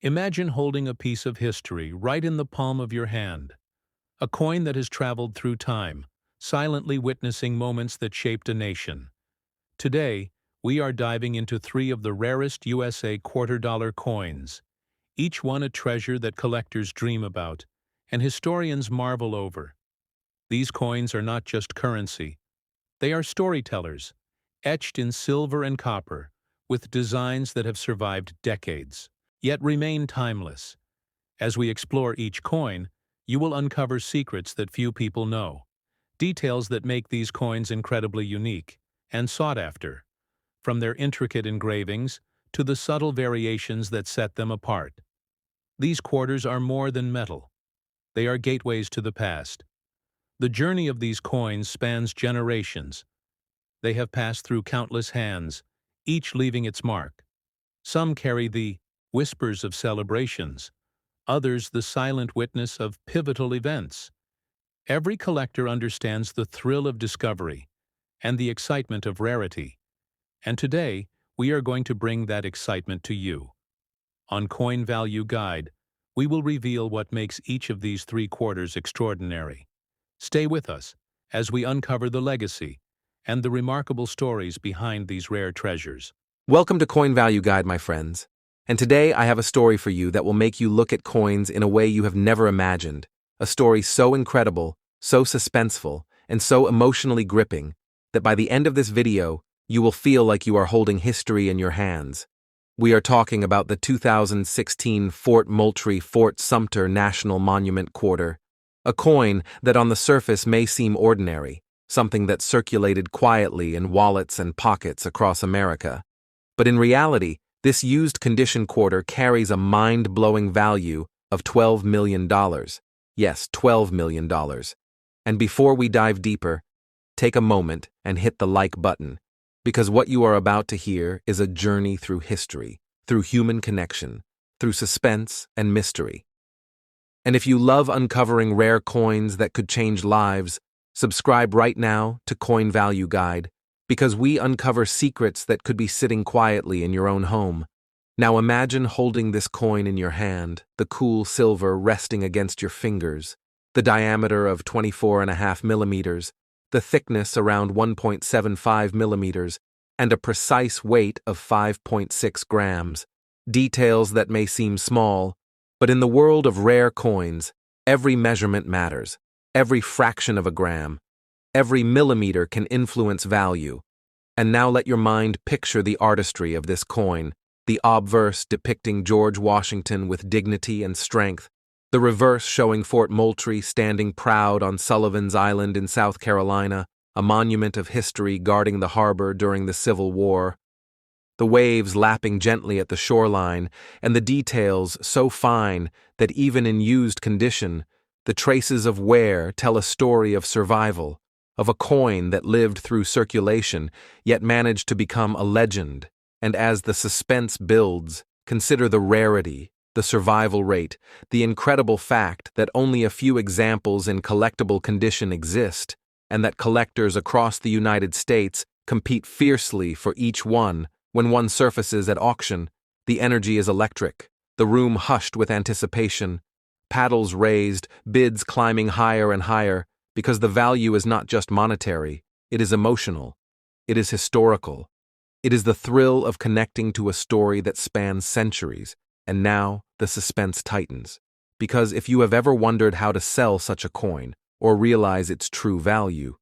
Imagine holding a piece of history right in the palm of your hand, a coin that has traveled through time, silently witnessing moments that shaped a nation. Today, we are diving into three of the rarest USA quarter-dollar coins, each one a treasure that collectors dream about and historians marvel over. These coins are not just currency. They are storytellers, etched in silver and copper, with designs that have survived decades, yet remain timeless. As we explore each coin, you will uncover secrets that few people know, details that make these coins incredibly unique and sought after, from their intricate engravings to the subtle variations that set them apart. These quarters are more than metal. They are gateways to the past. The journey of these coins spans generations. They have passed through countless hands, each leaving its mark. Some carry the whispers of celebrations, others the silent witness of pivotal events. Every collector understands the thrill of discovery and the excitement of rarity. And today, we are going to bring that excitement to you. On Coin Value Guide, we will reveal what makes each of these three quarters extraordinary. Stay with us as we uncover the legacy and the remarkable stories behind these rare treasures. Welcome to Coin Value Guide, my friends. And today I have a story for you that will make you look at coins in a way you have never imagined. A story so incredible, so suspenseful, and so emotionally gripping that by the end of this video, you will feel like you are holding history in your hands. We are talking about the 2016 Fort Moultrie Fort Sumter National Monument Quarter, a coin that on the surface may seem ordinary, something that circulated quietly in wallets and pockets across America. But in reality, this used condition quarter carries a mind-blowing value of $12 million. Yes, $12 million. And before we dive deeper, take a moment and hit the like button, because what you are about to hear is a journey through history, through human connection, through suspense and mystery. And if you love uncovering rare coins that could change lives, subscribe right now to Coin Value Guide, because we uncover secrets that could be sitting quietly in your own home. Now imagine holding this coin in your hand, the cool silver resting against your fingers, the diameter of 24.5 millimeters, the thickness around 1.75 millimeters, and a precise weight of 5.6 grams. Details that may seem small, but in the world of rare coins, every measurement matters, every fraction of a gram, every millimeter can influence value. And now let your mind picture the artistry of this coin, the obverse depicting George Washington with dignity and strength, the reverse showing Fort Moultrie standing proud on Sullivan's Island in South Carolina, a monument of history guarding the harbor during the Civil War. The waves lapping gently at the shoreline, and the details so fine that even in used condition, the traces of wear tell a story of survival, of a coin that lived through circulation, yet managed to become a legend. And as the suspense builds, consider the rarity, the survival rate, the incredible fact that only a few examples in collectible condition exist, and that collectors across the United States compete fiercely for each one. When one surfaces at auction, the energy is electric, the room hushed with anticipation, paddles raised, bids climbing higher and higher, because the value is not just monetary, it is emotional, it is historical. It is the thrill of connecting to a story that spans centuries, and now the suspense tightens. Because if you have ever wondered how to sell such a coin, or realize its true value,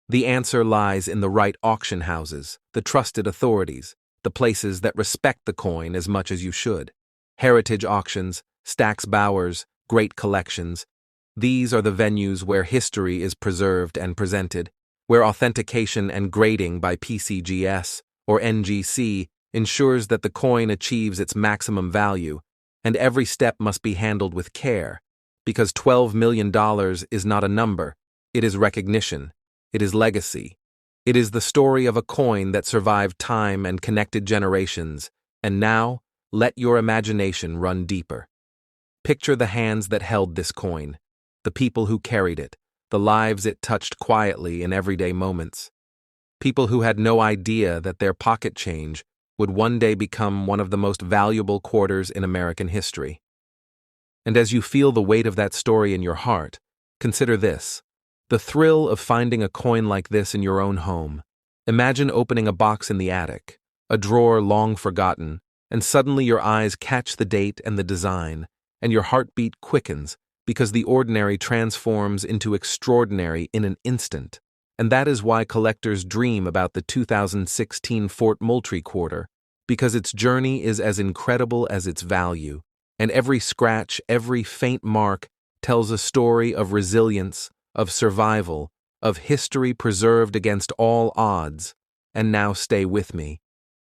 the answer lies in the right auction houses, the trusted authorities, the places that respect the coin as much as you should. Heritage auctions, Stack's Bowers, great collections. These are the venues where history is preserved and presented, where authentication and grading by PCGS or NGC ensures that the coin achieves its maximum value, and every step must be handled with care, because $12 million is not a number, it is recognition, it is legacy. It is the story of a coin that survived time and connected generations, and now, let your imagination run deeper. Picture the hands that held this coin, the people who carried it, the lives it touched quietly in everyday moments. People who had no idea that their pocket change would one day become one of the most valuable quarters in American history. And as you feel the weight of that story in your heart, consider this: the thrill of finding a coin like this in your own home. Imagine opening a box in the attic, a drawer long forgotten, and suddenly your eyes catch the date and the design, and your heartbeat quickens because the ordinary transforms into extraordinary in an instant. And that is why collectors dream about the 2016 Fort Moultrie quarter, because its journey is as incredible as its value, and every scratch, every faint mark tells a story of resilience, of survival, of history preserved against all odds. And now stay with me,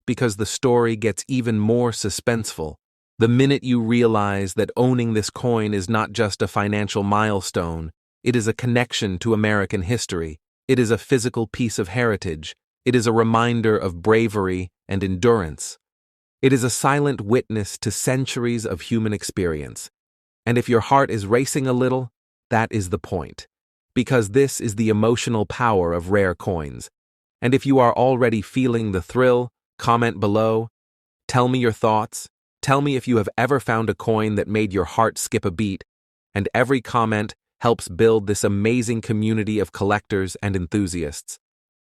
because the story gets even more suspenseful the minute you realize that owning this coin is not just a financial milestone, it is a connection to American history. It is a physical piece of heritage. It is a reminder of bravery and endurance. It is a silent witness to centuries of human experience. And if your heart is racing a little, that is the point. Because this is the emotional power of rare coins. And if you are already feeling the thrill, comment below. Tell me your thoughts. Tell me if you have ever found a coin that made your heart skip a beat. And every comment helps build this amazing community of collectors and enthusiasts.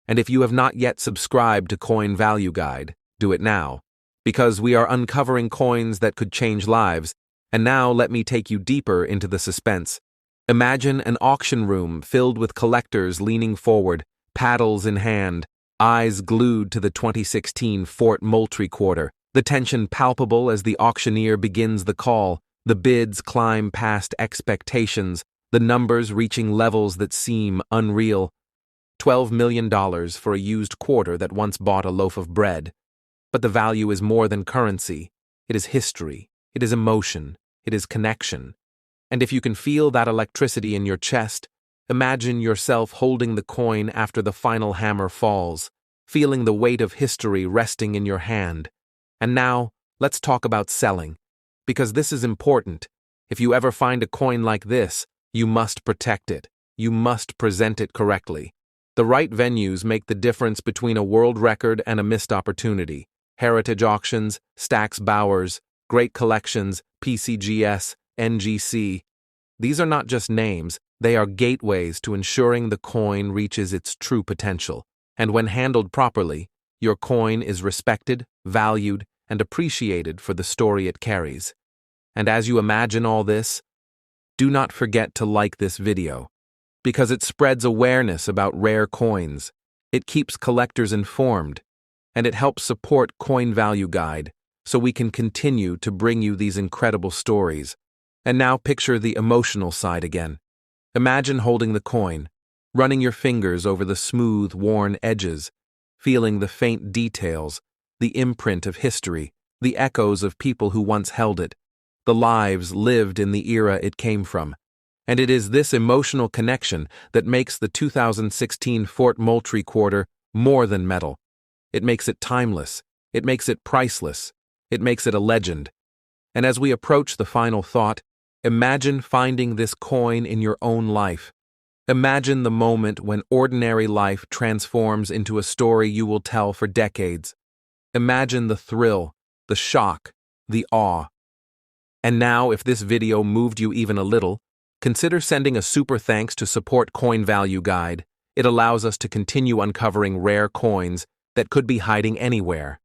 And if you have not yet subscribed to Coin Value Guide, do it now, because we are uncovering coins that could change lives. And now let me take you deeper into the suspense. Imagine an auction room filled with collectors leaning forward, paddles in hand, eyes glued to the 2016 Fort Moultrie quarter, the tension palpable as the auctioneer begins the call. The bids climb past expectations, the numbers reaching levels that seem unreal. $12 million for a used quarter that once bought a loaf of bread. But the value is more than currency. It is history. It is emotion. It is connection. And if you can feel that electricity in your chest, imagine yourself holding the coin after the final hammer falls, feeling the weight of history resting in your hand. And now, let's talk about selling. Because this is important. If you ever find a coin like this, you must protect it. You must present it correctly. The right venues make the difference between a world record and a missed opportunity. Heritage Auctions, Stax Bowers, Great Collections, PCGS, NGC. These are not just names, they are gateways to ensuring the coin reaches its true potential. And when handled properly, your coin is respected, valued, and appreciated for the story it carries. And as you imagine all this, do not forget to like this video, because it spreads awareness about rare coins, it keeps collectors informed, and it helps support Coin Value Guide so we can continue to bring you these incredible stories. And now picture the emotional side again. Imagine holding the coin, running your fingers over the smooth, worn edges, feeling the faint details, the imprint of history, the echoes of people who once held it, the lives lived in the era it came from. And it is this emotional connection that makes the 2016 Fort Moultrie quarter more than metal. It makes it timeless. It makes it priceless. It makes it a legend. And as we approach the final thought, imagine finding this coin in your own life. Imagine the moment when ordinary life transforms into a story you will tell for decades. Imagine the thrill, the shock, the awe. And now, if this video moved you even a little, consider sending a super thanks to support Coin Value Guide. It allows us to continue uncovering rare coins that could be hiding anywhere.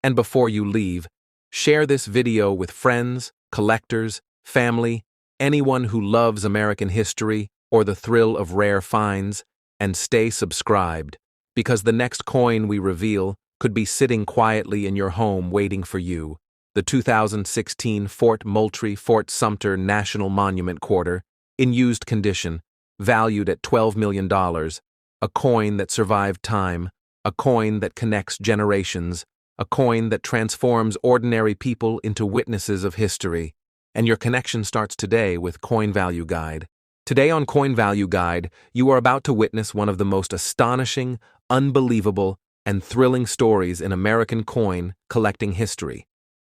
And before you leave, share this video with friends, collectors, family, anyone who loves American history or the thrill of rare finds, and stay subscribed, because the next coin we reveal could be sitting quietly in your home waiting for you. The 2016 Fort Moultrie Fort Sumter National Monument quarter, in used condition, valued at $12 million, a coin that survived time, a coin that connects generations, a coin that transforms ordinary people into witnesses of history. And your connection starts today with Coin Value Guide. Today on Coin Value Guide, you are about to witness one of the most astonishing, unbelievable, and thrilling stories in American coin collecting history.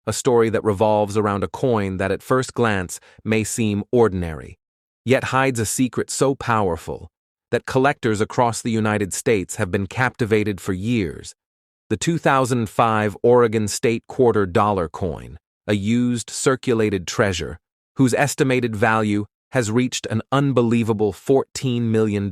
A story that revolves around a coin that at first glance may seem ordinary, yet hides a secret so powerful that collectors across the United States have been captivated for years. the 2005 Oregon State $quarter coin, a used circulated treasure, whose estimated value has reached an unbelievable $14 million.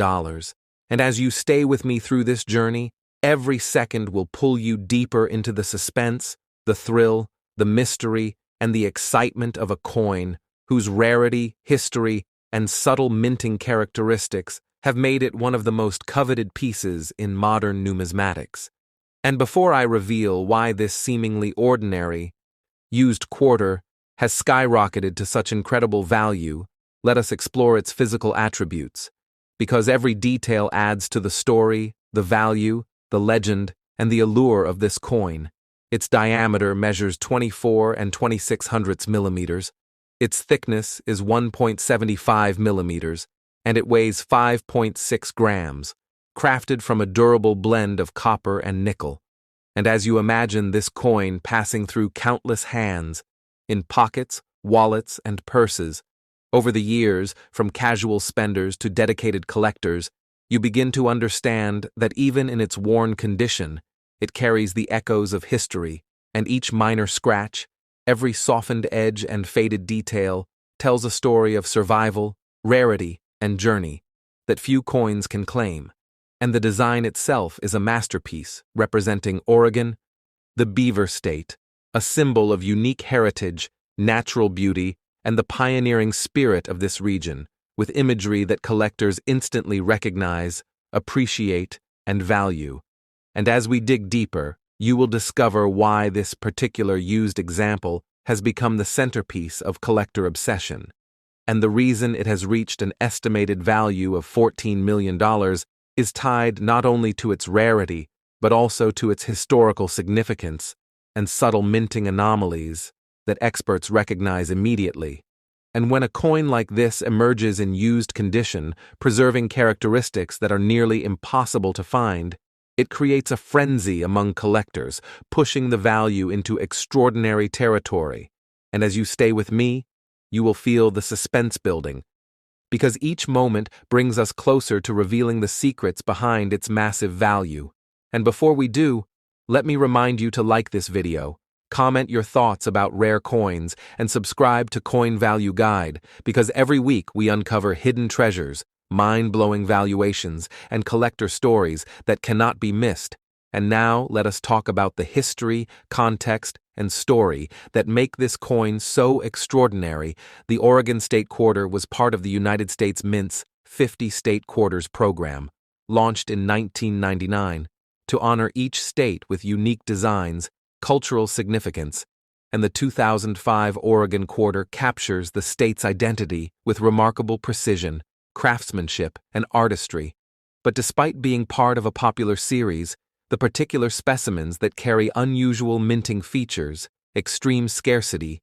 And as you stay with me through this journey, every second will pull you deeper into the suspense, the thrill, the mystery, and the excitement of a coin whose rarity, history, and subtle minting characteristics have made it one of the most coveted pieces in modern numismatics. And before I reveal why this seemingly ordinary, used quarter has skyrocketed to such incredible value, let us explore its physical attributes, because every detail adds to the story, the value, the legend, and the allure of this coin. Its diameter measures 24 and 26 millimeters, its thickness is 1.75 millimeters, and it weighs 5.6 grams, crafted from a durable blend of copper and nickel. And as you imagine this coin passing through countless hands, in pockets, wallets, and purses, over the years, from casual spenders to dedicated collectors, you begin to understand that even in its worn condition, it carries the echoes of history, and each minor scratch, every softened edge and faded detail, tells a story of survival, rarity, and journey that few coins can claim. And the design itself is a masterpiece representing Oregon, the Beaver State, a symbol of unique heritage, natural beauty, and the pioneering spirit of this region, with imagery that collectors instantly recognize, appreciate, and value. And as we dig deeper, you will discover why this particular used example has become the centerpiece of collector obsession, and the reason it has reached an estimated value of $14 million is tied not only to its rarity, but also to its historical significance and subtle minting anomalies that experts recognize immediately. And when a coin like this emerges in used condition, preserving characteristics that are nearly impossible to find, it creates a frenzy among collectors, pushing the value into extraordinary territory. And as you stay with me, you will feel the suspense building, because each moment brings us closer to revealing the secrets behind its massive value. And before we do, let me remind you to like this video, comment your thoughts about rare coins, and subscribe to Coin Value Guide, because every week we uncover hidden treasures, mind-blowing valuations, and collector stories that cannot be missed. And now let us talk about the history, context, and story that make this coin so extraordinary. The Oregon State Quarter was part of the United States Mint's 50 State Quarters program, launched in 1999, to honor each state with unique designs, cultural significance, and the 2005 Oregon Quarter captures the state's identity with remarkable precision, craftsmanship, and artistry. But despite being part of a popular series, the particular specimens that carry unusual minting features, extreme scarcity,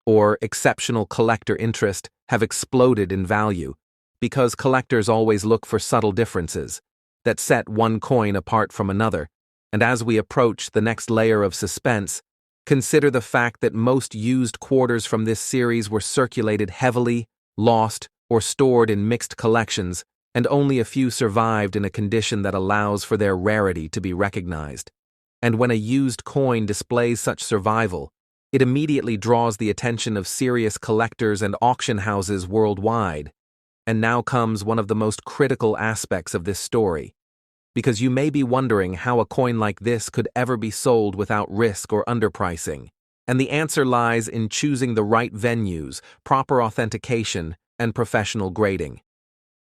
or exceptional collector interest have exploded in value, because collectors always look for subtle differences that set one coin apart from another. And as we approach the next layer of suspense, consider the fact that most used quarters from this series were circulated heavily, lost, or stored in mixed collections, and only a few survived in a condition that allows for their rarity to be recognized. And when a used coin displays such survival, it immediately draws the attention of serious collectors and auction houses worldwide. And now comes one of the most critical aspects of this story, because you may be wondering how a coin like this could ever be sold without risk or underpricing. And the answer lies in choosing the right venues, proper authentication, and professional grading.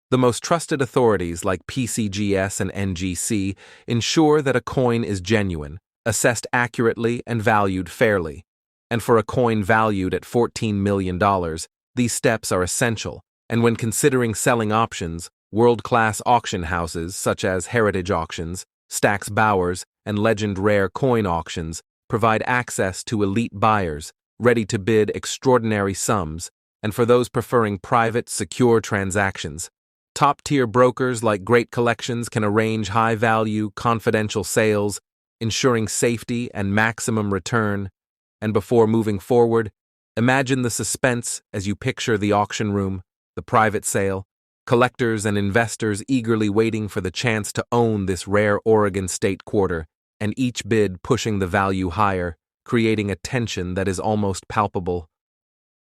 The most trusted authorities like PCGS and NGC ensure that a coin is genuine, assessed accurately, and valued fairly. And for a coin valued at $14 million, these steps are essential. And when considering selling options, world-class auction houses such as Heritage Auctions, Stax Bowers, and Legend Rare Coin Auctions provide access to elite buyers ready to bid extraordinary sums, and for those preferring private, secure transactions, top-tier brokers like Great Collections can arrange high-value, confidential sales, ensuring safety and maximum return. And before moving forward, imagine the suspense as you picture the auction room, the private sale, collectors and investors eagerly waiting for the chance to own this rare Oregon State Quarter. and each bid pushing the value higher, creating a tension that is almost palpable.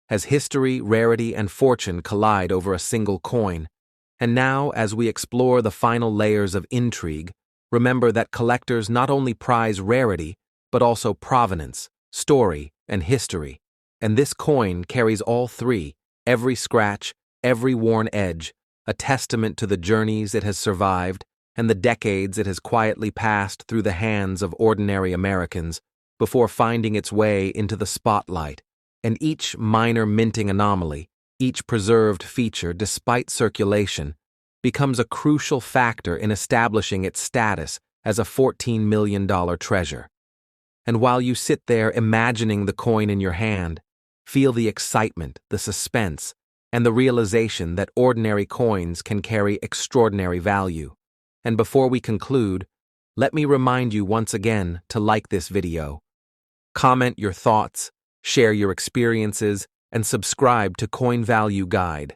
As history, rarity, and fortune collide over a single coin. And now, as we explore the final layers of intrigue, remember that collectors not only prize rarity, but also provenance, story, and history. And this coin carries all three: every scratch, every worn edge, a testament to the journeys it has survived and the decades it has quietly passed through the hands of ordinary Americans before finding its way into the spotlight. And each minor minting anomaly, each preserved feature despite circulation, becomes a crucial factor in establishing its status as a $14 million treasure. And while you sit there imagining the coin in your hand, feel the excitement, the suspense, and the realization that ordinary coins can carry extraordinary value. And before we conclude, let me remind you once again to like this video, comment your thoughts, share your experiences, and subscribe to Coin Value Guide,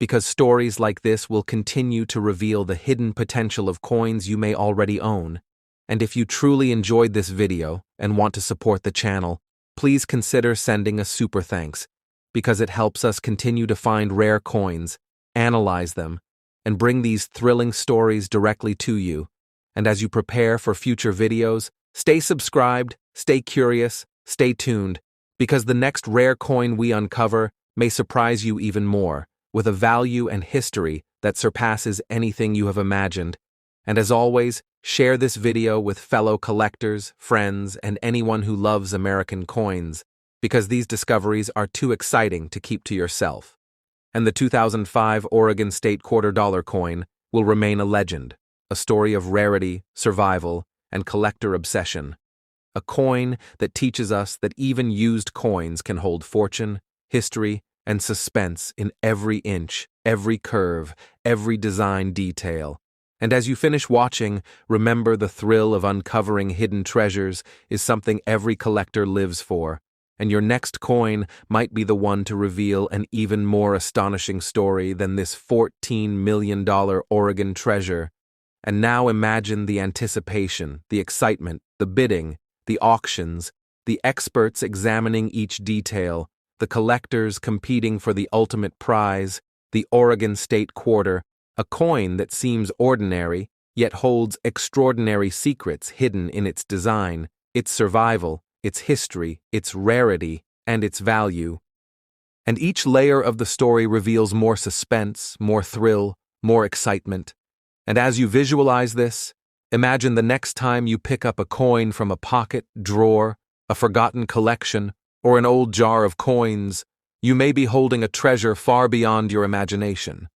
because stories like this will continue to reveal the hidden potential of coins you may already own. And if you truly enjoyed this video and want to support the channel, please consider sending a super thanks, because it helps us continue to find rare coins, analyze them, and bring these thrilling stories directly to you. And as you prepare for future videos, stay subscribed, stay curious, stay tuned, because the next rare coin we uncover may surprise you even more, with a value and history that surpasses anything you have imagined. And as always, share this video with fellow collectors, friends, and anyone who loves American coins, because these discoveries are too exciting to keep to yourself. And the 2005 Oregon State $quarter coin will remain a legend, a story of rarity, survival, and collector obsession. A coin that teaches us that even used coins can hold fortune, history, and suspense in every inch, every curve, every design detail. And as you finish watching, remember the thrill of uncovering hidden treasures is something every collector lives for, and your next coin might be the one to reveal an even more astonishing story than this $14 million Oregon treasure. And now imagine the anticipation, the excitement, the bidding, the auctions, the experts examining each detail, the collectors competing for the ultimate prize, the Oregon State quarter, a coin that seems ordinary, yet holds extraordinary secrets hidden in its design, its survival, its history, its rarity, and its value. And each layer of the story reveals more suspense, more thrill, more excitement. And as you visualize this, imagine the next time you pick up a coin from a pocket, drawer, a forgotten collection, or an old jar of coins, you may be holding a treasure far beyond your imagination.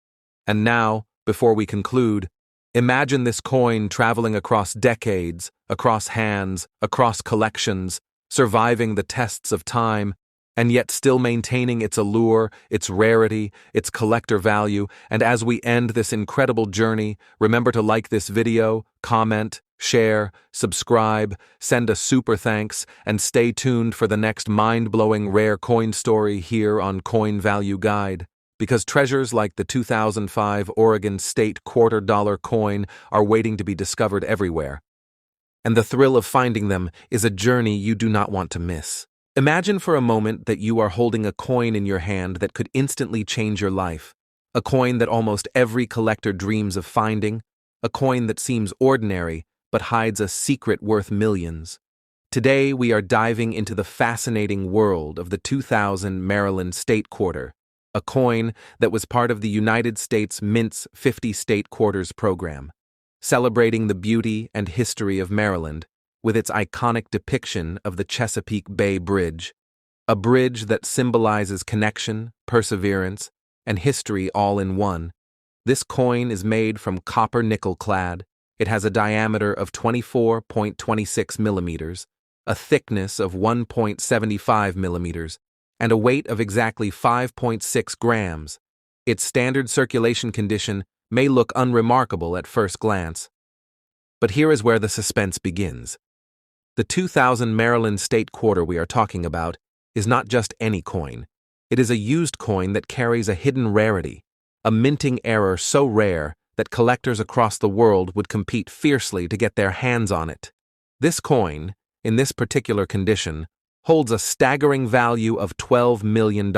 And now, before we conclude, imagine this coin traveling across decades, across hands, across collections, surviving the tests of time, and yet still maintaining its allure, its rarity, its collector value. And as we end this incredible journey, remember to like this video, comment, share, subscribe, send a super thanks, and stay tuned for the next mind-blowing rare coin story here on Coin Value Guide. Because treasures like the 2005 Oregon State $quarter coin are waiting to be discovered everywhere. And the thrill of finding them is a journey you do not want to miss. Imagine for a moment that you are holding a coin in your hand that could instantly change your life. A coin that almost every collector dreams of finding. A coin that seems ordinary, but hides a secret worth millions. Today, we are diving into the fascinating world of the 2000 Maryland State Quarter, a coin that was part of the United States Mint's 50 State Quarters program, celebrating the beauty and history of Maryland with its iconic depiction of the Chesapeake Bay Bridge, a bridge that symbolizes connection, perseverance, and history all in one. This coin is made from copper nickel clad. It has a diameter of 24.26 millimeters, a thickness of 1.75 millimeters, and a weight of exactly 5.6 grams. Its standard circulation condition may look unremarkable at first glance. But here is where the suspense begins. The 2000 Maryland State Quarter we are talking about is not just any coin. It is a used coin that carries a hidden rarity, a minting error so rare that collectors across the world would compete fiercely to get their hands on it. This coin, in this particular condition, holds a staggering value of $12 million.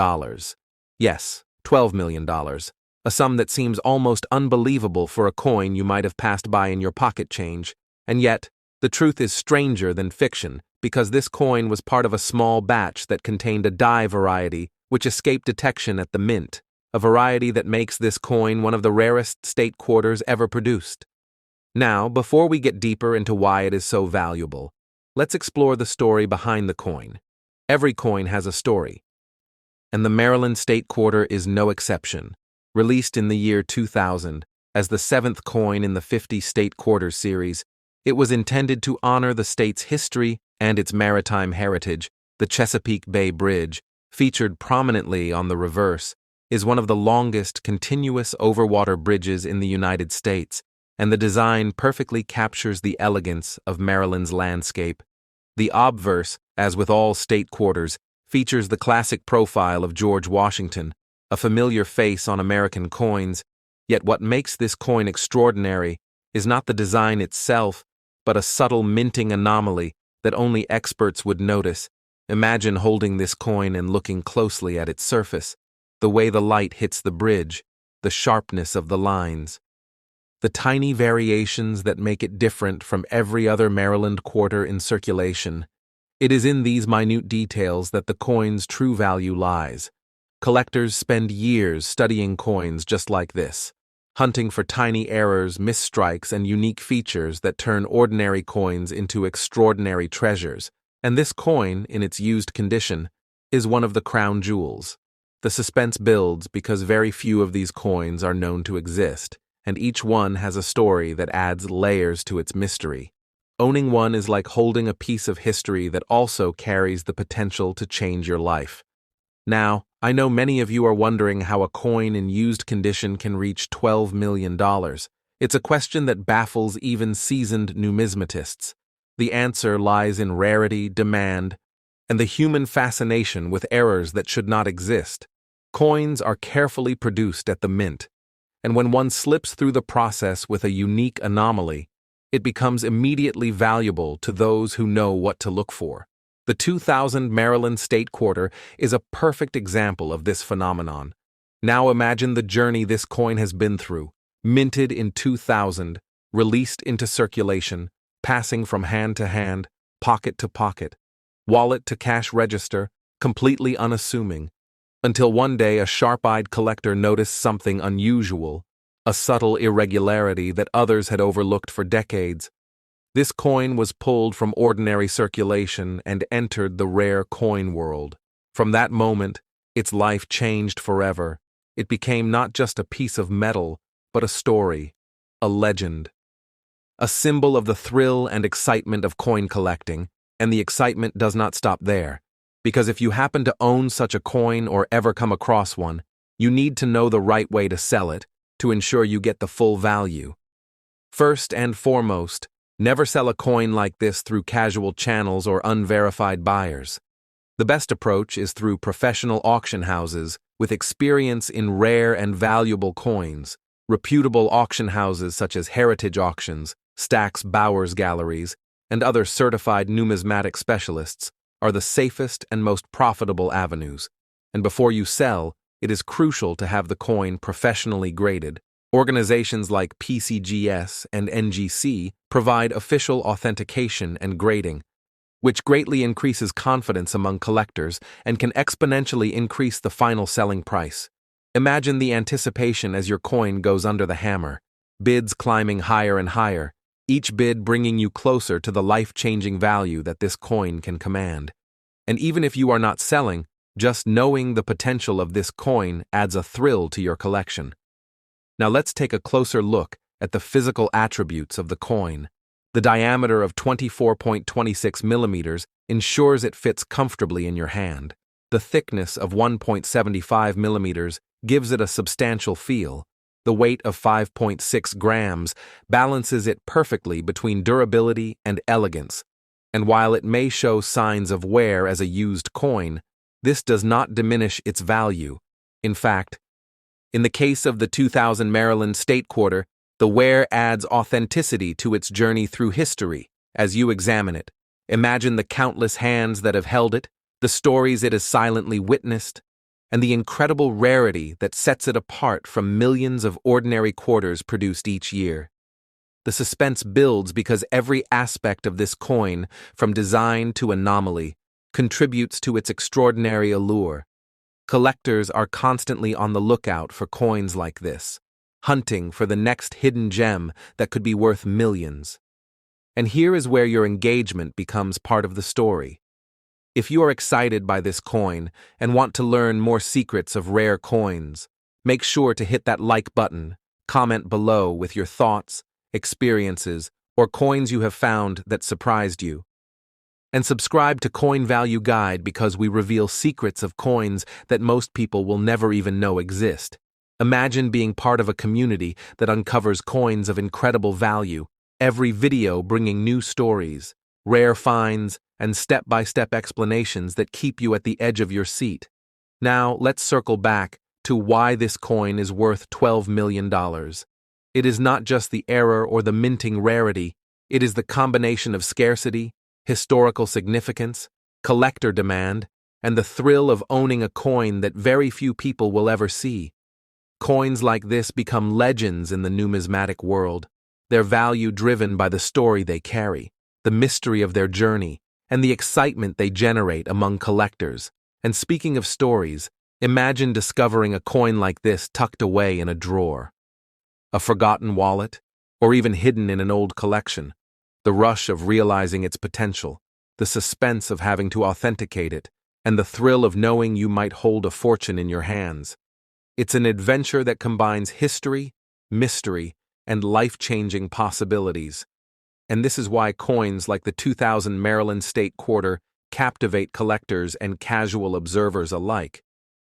Yes, $12 million. A sum that seems almost unbelievable for a coin you might have passed by in your pocket change. And yet, the truth is stranger than fiction, because this coin was part of a small batch that contained a die variety which escaped detection at the mint, a variety that makes this coin one of the rarest state quarters ever produced. Now, before we get deeper into why it is so valuable, let's explore the story behind the coin. Every coin has a story, and the Maryland State Quarter is no exception. Released in the year 2000 as the seventh coin in the 50 State Quarters series, it was intended to honor the state's history and its maritime heritage. The Chesapeake Bay Bridge, featured prominently on the reverse, is one of the longest continuous overwater bridges in the United States, and the design perfectly captures the elegance of Maryland's landscape. The obverse, as with all state quarters, features the classic profile of George Washington, a familiar face on American coins. Yet what makes this coin extraordinary is not the design itself, but a subtle minting anomaly that only experts would notice. Imagine holding this coin and looking closely at its surface, the way the light hits the bridge, the sharpness of the lines, the tiny variations that make it different from every other Maryland quarter in circulation. It is in these minute details that the coin's true value lies. Collectors spend years studying coins just like this, hunting for tiny errors, misstrikes, and unique features that turn ordinary coins into extraordinary treasures. And this coin, in its used condition, is one of the crown jewels. The suspense builds because very few of these coins are known to exist, and each one has a story that adds layers to its mystery. Owning one is like holding a piece of history that also carries the potential to change your life. Now, I know many of you are wondering how a coin in used condition can reach $12 million. It's a question that baffles even seasoned numismatists. The answer lies in rarity, demand, and the human fascination with errors that should not exist. Coins are carefully produced at the mint, and when one slips through the process with a unique anomaly, it becomes immediately valuable to those who know what to look for. The 2000 Maryland State Quarter is a perfect example of this phenomenon. Now imagine the journey this coin has been through. Minted in 2000, released into circulation, passing from hand to hand, pocket to pocket, wallet to cash register, completely unassuming, until one day a sharp-eyed collector noticed something unusual, a subtle irregularity that others had overlooked for decades. This coin was pulled from ordinary circulation and entered the rare coin world. From that moment, its life changed forever. It became not just a piece of metal, but a story, a legend, a symbol of the thrill and excitement of coin collecting. And the excitement does not stop there, because if you happen to own such a coin or ever come across one, you need to know the right way to sell it to ensure you get the full value. First and foremost, never sell a coin like this through casual channels or unverified buyers. The best approach is through professional auction houses with experience in rare and valuable coins. Reputable auction houses such as Heritage Auctions, Stack's Bowers Galleries, and other certified numismatic specialists are the safest and most profitable avenues. And before you sell, it is crucial to have the coin professionally graded. Organizations like PCGS and NGC provide official authentication and grading, which greatly increases confidence among collectors and can exponentially increase the final selling price. Imagine the anticipation as your coin goes under the hammer, bids climbing higher and higher, each bid bringing you closer to the life-changing value that this coin can command. And even if you are not selling, just knowing the potential of this coin adds a thrill to your collection. Now let's take a closer look at the physical attributes of the coin. The diameter of 24.26 millimeters ensures it fits comfortably in your hand. The thickness of 1.75 millimeters gives it a substantial feel. The weight of 5.6 grams balances it perfectly between durability and elegance. And while it may show signs of wear as a used coin, this does not diminish its value. In fact, in the case of the 2000 Maryland State Quarter, the wear adds authenticity to its journey through history. As you examine it, imagine the countless hands that have held it, the stories it has silently witnessed, and the incredible rarity that sets it apart from millions of ordinary quarters produced each year. The suspense builds because every aspect of this coin, from design to anomaly, contributes to its extraordinary allure. Collectors are constantly on the lookout for coins like this, hunting for the next hidden gem that could be worth millions. And here is where your engagement becomes part of the story. If you are excited by this coin and want to learn more secrets of rare coins, make sure to hit that like button, comment below with your thoughts, experiences, or coins you have found that surprised you. And subscribe to Coin Value Guide because we reveal secrets of coins that most people will never even know exist. Imagine being part of a community that uncovers coins of incredible value, every video bringing new stories, rare finds, and step-by-step explanations that keep you at the edge of your seat. Now, let's circle back to why this coin is worth $12 million. It is not just the error or the minting rarity, it is the combination of scarcity, historical significance, collector demand, and the thrill of owning a coin that very few people will ever see. Coins like this become legends in the numismatic world, their value driven by the story they carry, the mystery of their journey, and the excitement they generate among collectors. And speaking of stories, imagine discovering a coin like this tucked away in a drawer, a forgotten wallet, or even hidden in an old collection. The rush of realizing its potential, the suspense of having to authenticate it, and the thrill of knowing you might hold a fortune in your hands. It's an adventure that combines history, mystery, and life-changing possibilities. And this is why coins like the 2000 Maryland State Quarter captivate collectors and casual observers alike.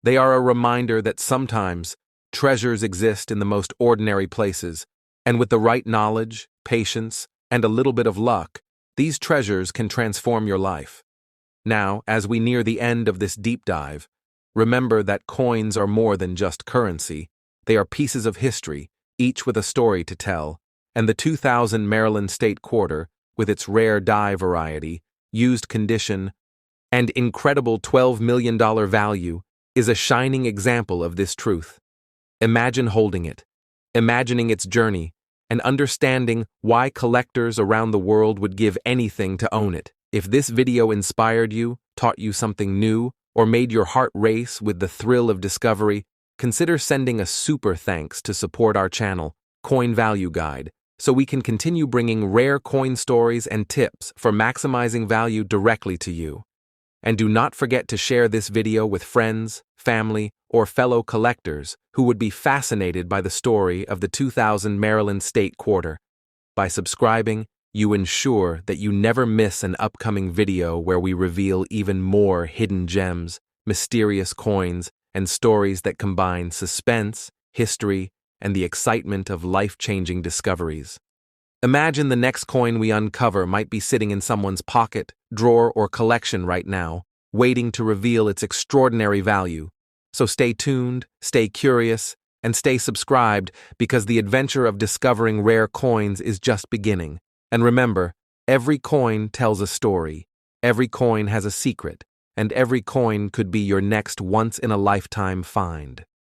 They are a reminder that sometimes treasures exist in the most ordinary places, and with the right knowledge, patience, and a little bit of luck, these treasures can transform your life. Now, as we near the end of this deep dive, remember that coins are more than just currency. They are pieces of history, each with a story to tell, and the 2000 Maryland State Quarter, with its rare die variety, used condition, and incredible $12 million value, is a shining example of this truth. Imagine holding it, imagining its journey, and understanding why collectors around the world would give anything to own it. If this video inspired you, taught you something new, or made your heart race with the thrill of discovery, consider sending a super thanks to support our channel, Coin Value Guide, so we can continue bringing rare coin stories and tips for maximizing value directly to you. And do not forget to share this video with friends, family, or fellow collectors who would be fascinated by the story of the 2000 Maryland State Quarter. By subscribing, you ensure that you never miss an upcoming video where we reveal even more hidden gems, mysterious coins, and stories that combine suspense, history, and the excitement of life-changing discoveries. Imagine the next coin we uncover might be sitting in someone's pocket, drawer, or collection right now, waiting to reveal its extraordinary value. So stay tuned, stay curious, and stay subscribed because the adventure of discovering rare coins is just beginning. And remember, every coin tells a story, every coin has a secret, and every coin could be your next once-in-a-lifetime find.